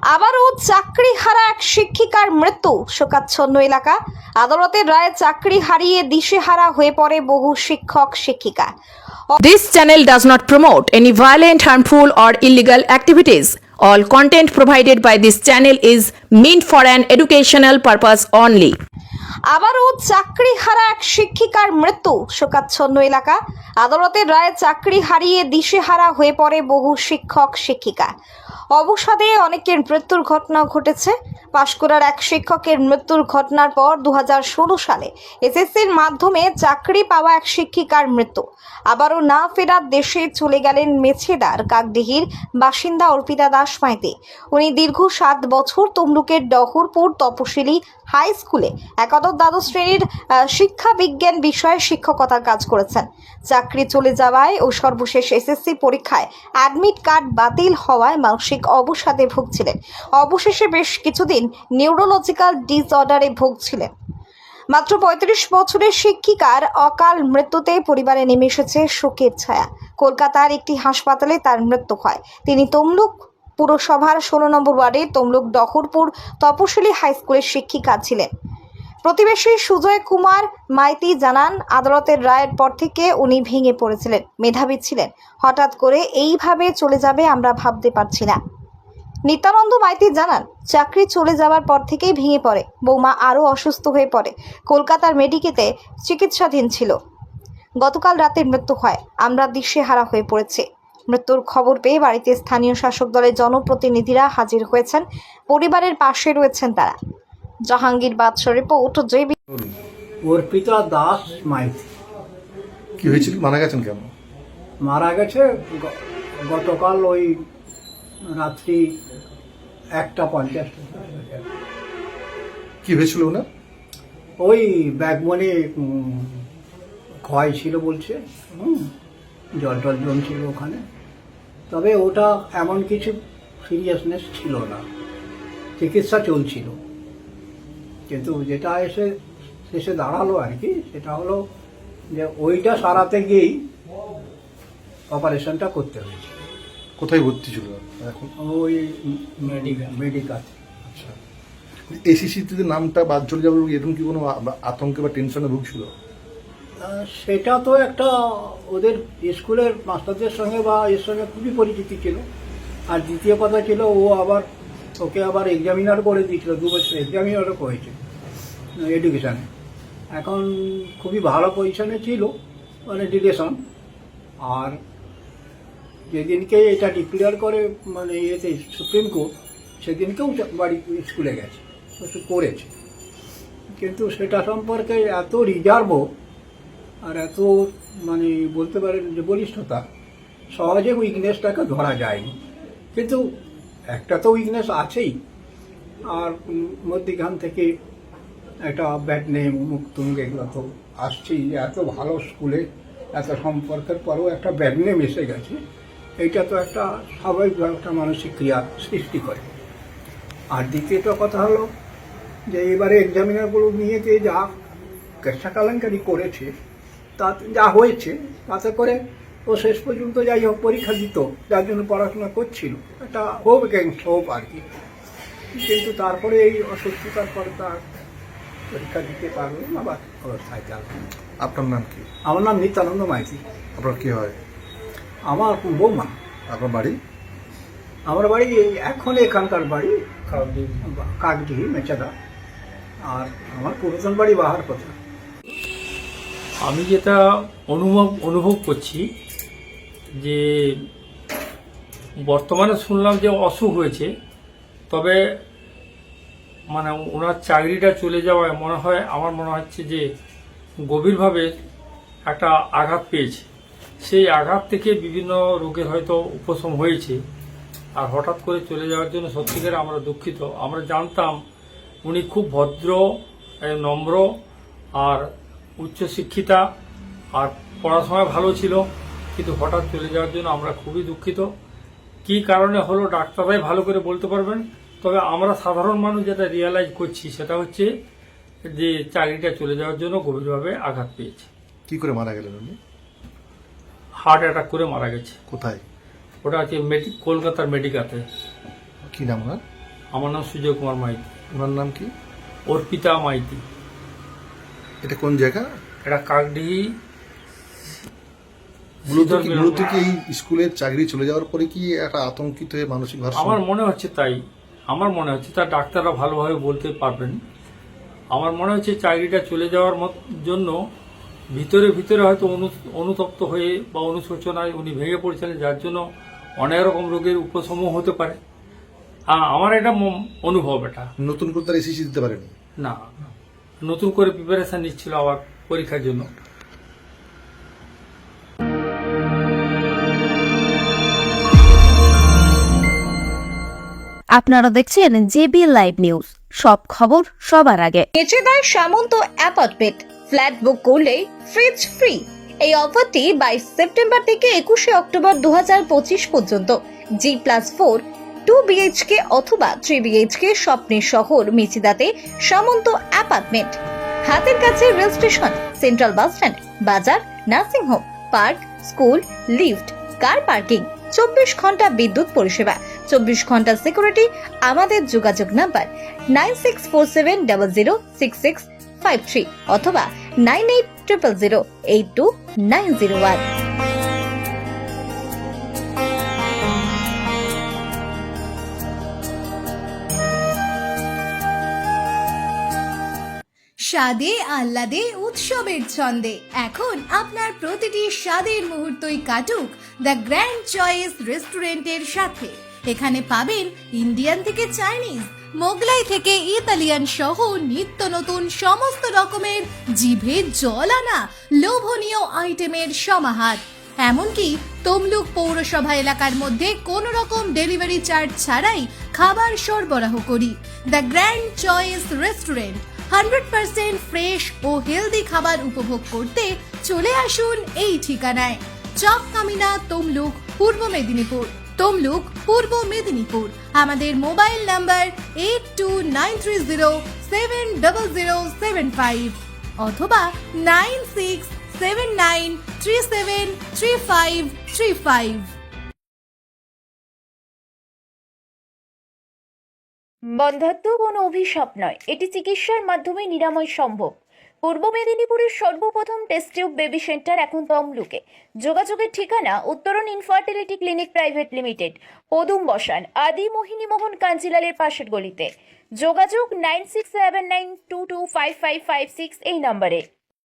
আবারও চাকরিহারা এক শিক্ষিকার মৃত্যু, শোকাচ্ছন্ন এলাকা। আদালতের রায়ে চাকরি হারিয়ে দিশেহারা হয়ে পড়ে বহু শিক্ষক শিক্ষিকা। This channel does not promote any violent, harmful or illegal activities. All content provided by this channel is meant for an educational purpose only. আবারও চাকরিহারা এক শিক্ষিকার মৃত্যু, শোকাচ্ছন্ন এলাকা। আদালতের রায়ে চাকরি হারিয়ে দিশেহারা হয়ে পড়ে বহু শিক্ষক শিক্ষিকা। অবসাদে অনেকের মৃত্যুর ঘটনা ঘটেছে। পাঁশকুড়ার এক শিক্ষকের মৃত্যুর ঘটনার পর 2016 সালে এসএসসির মাধ্যমে চাকরি পাওয়া এক শিক্ষিকার মৃত্যু। আবারও না ফেরার দেশে চলে গেলেন মেছেদার কাকডিহির বাসিন্দা অর্পিতা দাস মাইতি। উনি দীর্ঘ 7 বছর তমলুকের ডহরপুর তপশিলি হাই স্কুলে একাদশ দ্বাদশ শ্রেণীর শিক্ষা বিজ্ঞান বিষয়ে শিক্ষকতার কাজ করেছেন। চাকরি চলে যাওয়ায় ও সর্বশেষ এসএসসি পরীক্ষায় অ্যাডমিট কার্ড বাতিল হওয়ায় মানসিক অবসাদে ভুগছিলেন। অবশেষে বেশ কিছুদিন নিউরোলজিক্যাল ডিসঅর্ডারে ভুগছিলেন। মাত্র 35 বছরের শিক্ষিকার অকাল মৃত্যুতে পরিবারে নেমে এসেছে শোকের ছায়া। কলকাতার একটি হাসপাতালে তার মৃত্যু হয়। তিনি তমলুক পুরসভার 16 নম্বর ওয়ার্ডে তমলুক ডহরপুর তপশিলি হাই স্কুলের শিক্ষিকা ছিলেন। প্রতিবেশী সুজয় কুমার মাইতি জানান, আদালতের রায়ের পর থেকে উনি ভেঙে পড়েছিলেন। মেধাবী ছিলেন। হঠাৎ করে এইভাবে চলে যাবে আমরা ভাবতে পারছি না। নিত্যানন্দ মাইতি জানান, চাকরি চলে যাওয়ার পর থেকেই ভেঙে পড়ে। বৌমা আরও অসুস্থ হয়ে পড়ে। কলকাতার মেডিকেলে চিকিৎসাধীন ছিল। গতকাল রাতে মৃত্যু হয়। আমরা দিশেহারা হয়ে পড়েছি। মৃত্যুর খবর পেয়ে বাড়িতে স্থানীয় শাসক দলের জনপ্রতিনিধিরা হাজির হয়েছেন। পরিবারের পাশে রয়েছেন তারা। জাহাঙ্গীর বাদশা রিপোর্ট, জেবি। অর্পিতা দাস মাইতি। কি হয়েছিল? মারা গেছেন কেন? মারা গেছে গতকাল ওই রাত্রি 1:50। কি হয়েছিল ওনার? ওই ব্যাগমনি ক্ষয় ছিল বলছে। জল জমছিল ওখানে। তবে ওটা এমন কিছু সিরিয়াসনেস ছিল না, চিকিৎসা চলছিল। কিন্তু যেটা এসে শেষে দাঁড়ালো আর কি, সেটা হলো যে ওইটা সারাতে গিয়েই অপারেশনটা করতে হয়েছে। কোথায় ভর্তি ছিল এখন? ওই মেডিকেল। আচ্ছা, এসিসিতে নামটা বাদ চলে যাবে এরকম কি কোনো আতঙ্কে বা টেনশনে ভুগছিল? সেটা তো একটা ওদের স্কুলের মাস্টারদের সঙ্গে বা এর সঙ্গে খুবই পরিচিতি ছিল। আর দ্বিতীয় কথা ছিল, ওকে আবার এক্সামিনার করে দিয়েছিল, 2 বছর এক্সামিনারও করেছে এডুকেশানে। এখন খুবই ভালো পজিশনে ছিল, মানে ডিরেকশন। আর যেদিনকে এটা ডিক্লেয়ার করে মানে ইয়েতে সুপ্রিম কোর্ট, সেদিনকেও বাড়ি স্কুলে গেছে, করেছে। কিন্তু সেটা সম্পর্কে এত রিজার্ভ আর এত মানে বলতে পারেন যে বলিষ্ঠতা, সহজে উইকনেসটাকে ধরা যায়নি। কিন্তু একটা তো উইকনেস আছেই। আর মধ্যখান থেকে একটা ব্যাড নেম, মুখ তুঙ্গ, এগুলো তো আসছেই। এত ভালো স্কুলে এত সম্পর্কের পরেও একটা ব্যাড নেম এসে গেছে। এইটা তো একটা স্বাভাবিক একটা মানসিক ক্রিয়া সৃষ্টি করে। আর দ্বিতীয়ত কথা হলো যে এবারে এক্সামিনারগুলো নিয়ে যে যা কেসা কেলেঙ্কারি করেছে, তা যা হয়েছে তাতে করে ও শেষ পর্যন্ত যাই হোক পরীক্ষা দিত, যার জন্য পড়াশোনা করছিল, একটা হোপ আর কি। কিন্তু তারপরে এই অসুস্থতার পর তার পরীক্ষা দিতে পারলো না, বা অবস্থায় গেল। আপনার নাম কি? আমার নাম নিত্যানন্দ মাইতি। আপনার কি হয়? আমার বৌমা। আপনার বাড়ি? আমার বাড়ি এখন এখানকার বাড়ি কাকডিহি মেচেদা। আর আমার পুরাতন বাড়ি বাহার কথা। আমি যেটা অনুভব করছি যে বর্তমানে শুনলাম যে অসুখ হয়েছে, তবে মানে ওনার চাকরিটা চলে যাওয়ায় আমার মনে হচ্ছে যে গভীরভাবে একটা আঘাত পেয়েছে। সেই আঘাত থেকে বিভিন্ন রোগের হয়তো উপশম হয়েছে। আর হঠাৎ করে চলে যাওয়ার জন্য সত্যিকারে আমরা দুঃখিত। আমরা জানতাম উনি খুব ভদ্র, নম্র আর উচ্চশিক্ষিতা, আর পড়াশোনায় ভালো ছিল। কিন্তু হঠাৎ চলে যাওয়ার জন্য আমরা খুবই দুঃখিত। কী কারণে হলো ডাক্তাররাই ভালো করে বলতে পারবেন। তবে আমরা সাধারণ মানুষ যেটা রিয়ালাইজ করছি সেটা হচ্ছে যে চাকরিটা চলে যাওয়ার জন্য গভীরভাবে আঘাত পেয়েছে। কি করে মারা গেলেন উনি? হার্ট অ্যাটাক করে মারা গেছে। কোথায়? ওটা হচ্ছে কলকাতার মেডিকেলে। কি নাম ওনার? আমার নাম সুজয় কুমার মাইতি। ওনার নাম কি? অর্পিতা মাইতি। এটা কোন জায়গা? এটা কাকডিহি। মূলত কি এই স্কুলের চাকরি চলে যাওয়ার পরে কি একটা আতঙ্কিত হয়ে মানসিক ভারসাম্য? আমার মনে হচ্ছে তাই। আমার মনে হচ্ছে, তার ডাক্তাররা ভালোভাবে বলতে পারবেন। আমার মনে হচ্ছে চাকরিটা চলে যাওয়ার জন্য ভিতরে ভিতরে হয়তো অনুতপ্ত হয়ে বা অনুশোচনায় উনি ভেঙে পড়েছিলেন, যার জন্য অনেক রকম রোগের উপশম হতে পারে। আমার এটা অনুভব। এটা নতুন করে তার এসএসসি দিতে পারেনি? না, নতুন করে প্রিপারেশন নিচ্ছিল আবার পরীক্ষার জন্য। আপনারা দেখছেন জেবি লাইভ নিউজ, সব খবর সবার আগে। মেচেদায় সামন্ত অ্যাপার্টমেন্ট ফ্ল্যাট বুক করলে ফ্রিজ ফ্রি। এই অফারটি 22 সেপ্টেম্বর থেকে 21 অক্টোবর 2025 পর্যন্ত। G+4 2 BHK অথবা 3 BHK স্বপ্নের শহর মেচেদাতে সামন্ত অ্যাপার্টমেন্ট। হাতের কাছে rail station, central bus stand, বাজার, nursing home, park, school, lift, car parking, 24 ঘন্টা বিদ্যুৎ পরিষেবা, 24 ঘন্টা সিকিউরিটি। আমাদের যোগাযোগ নাম্বার 9647006653 অথবা 9800082901। স্বাদে আহ্লাদে উৎসবের ছন্দে এখন আপনার প্রতিটি স্বাদের মুহূর্তই কাটুক দ্য গ্র্যান্ড চয়েস রেস্টুরেন্টের সাথে। এখানে পাবেন ইন্ডিয়ান থেকে চাইনিজ, মোগলাই থেকে ইতালিয়ান সহ নিত্য নতুন সমস্ত রকমের জিভে জল আনা লোভনীয় আইটেমের সমাহার। এমনকি তমলুক পৌরসভা এলাকার মধ্যে কোনো রকম ডেলিভারি চার্জ ছাড়াই খাবার সরবরাহ করি। The grand choice restaurant 100% fresh ও হেলদি খাবার উপভোগ করতে চলে আসুন এই ঠিকানায়। চক কামিনা, তমলুক, পূর্ব মেদিনীপুর। তমলুক, পূর্ব মেদিনীপুর। আমাদের মোবাইল নাম্বার 8293070075 অথবা 9679373535। বন্ধ্যাত্ব কোনো অভিশাপ নয়, এটি চিকিৎসার মাধ্যমে নিরাময় সম্ভব। পূর্ব মেদিনীপুরের সর্বপ্রথম টেস্ট টিউব বেবি সেন্টার এখন তমলুকে। যোগাযোগের ঠিকানা উত্তরণ ইনফার্টিলিটি ক্লিনিক প্রাইভেট লিমিটেড, পদুম বসান, আদি মোহিনী মোহন কাঞ্জিলালের পাশের গলিতে। যোগাযোগ 9679225556 এই নম্বরে।